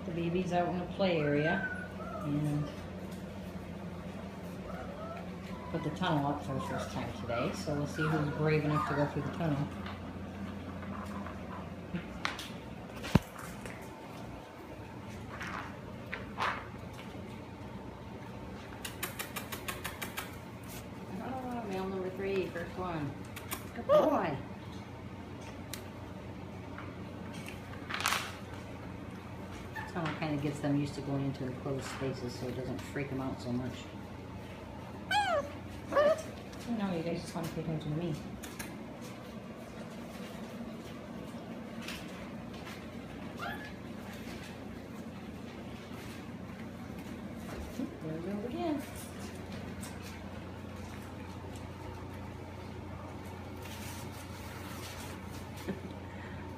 the babies out in the play area and put the tunnel up for the first time today. So we'll see who's brave enough to go through the tunnel. Oh, male number 3, first one. Good boy. Tunnel kind of gets them used to going into enclosed spaces so it doesn't freak them out so much. What? No, you guys just want to pay attention to me. There we go again.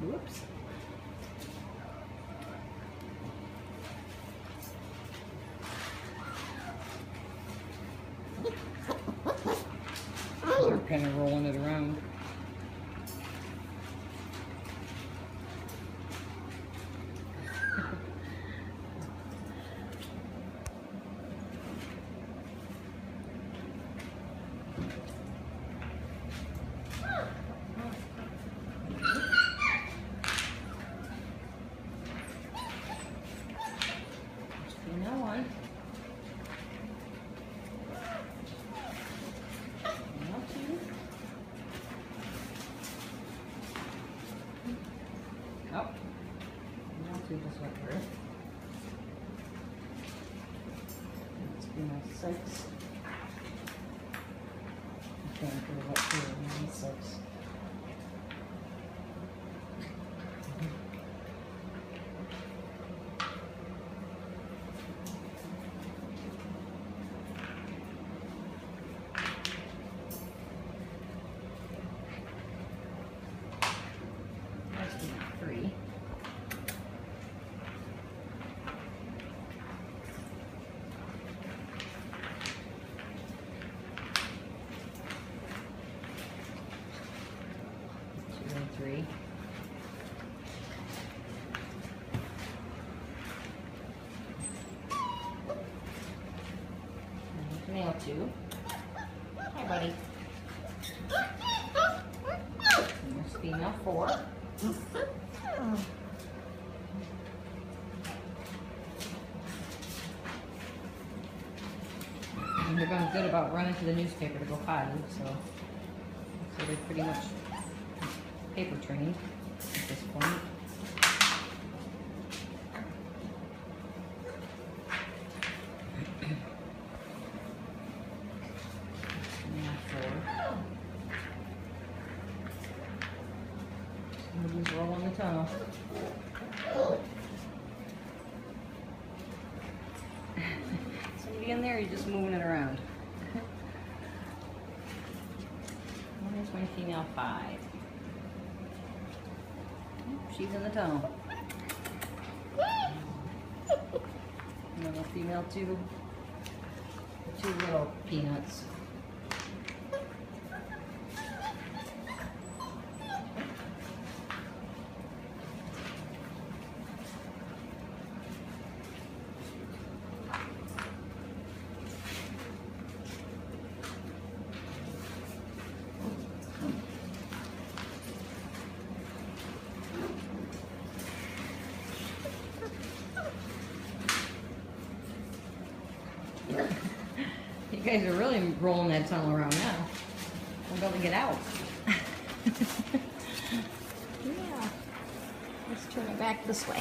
Whoops. They're kind of rolling it around. Female 1. Female 2. Oh. Female 2 just went through. That's female 6. I can't figure what female 6. Three. Male 2. Hi, buddy. And there's female 4. And they're going good about running to the newspaper to go potty, so they're pretty much paper trained at this point. Somebody's rolling the tunnel. Somebody in there, you're just moving it around. There's my female 5. She's in the tunnel. Another female 2. 2 little peanuts. You guys are really rolling that tunnel around now. We'll be able to get out. Yeah. Let's turn it back this way.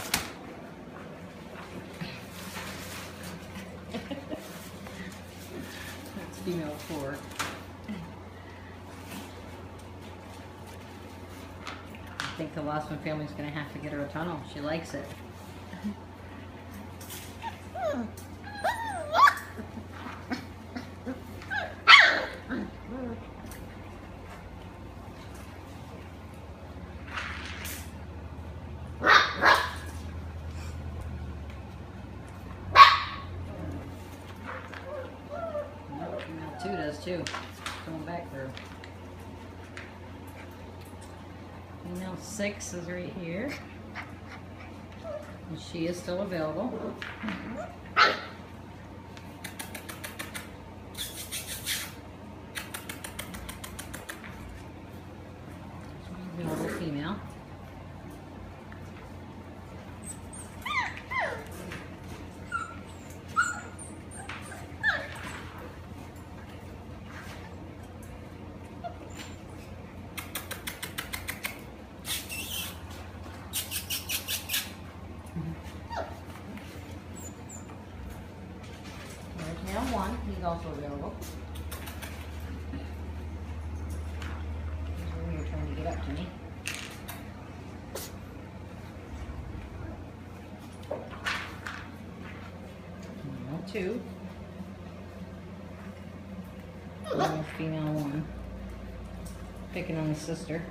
That's female 4. I think the Lossman family's going to have to get her a tunnel. She likes it. Two does too. Coming back through. Female 6 is right here. And she is still available. Available female. There's male one, he's also available. He's over here trying to get up to me. Male two. Male female one. Picking on his sister.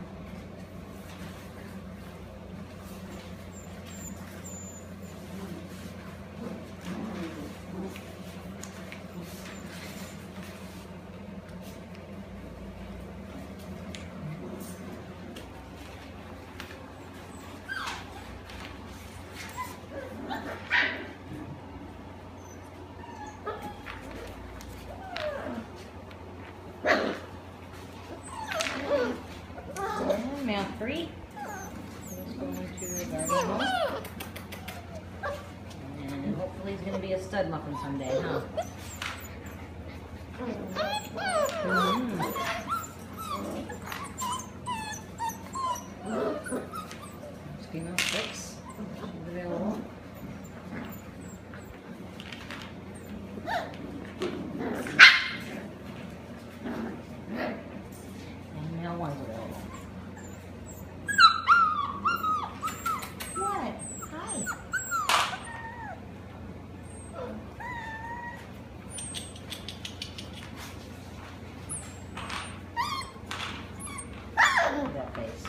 And male three. He's going to the guardian home. And hopefully he's going to be a stud muffin someday, huh? There's female six. She's available. And male one's available. What? Hi. Look at that face.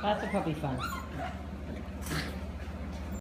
Lots of puppy fun.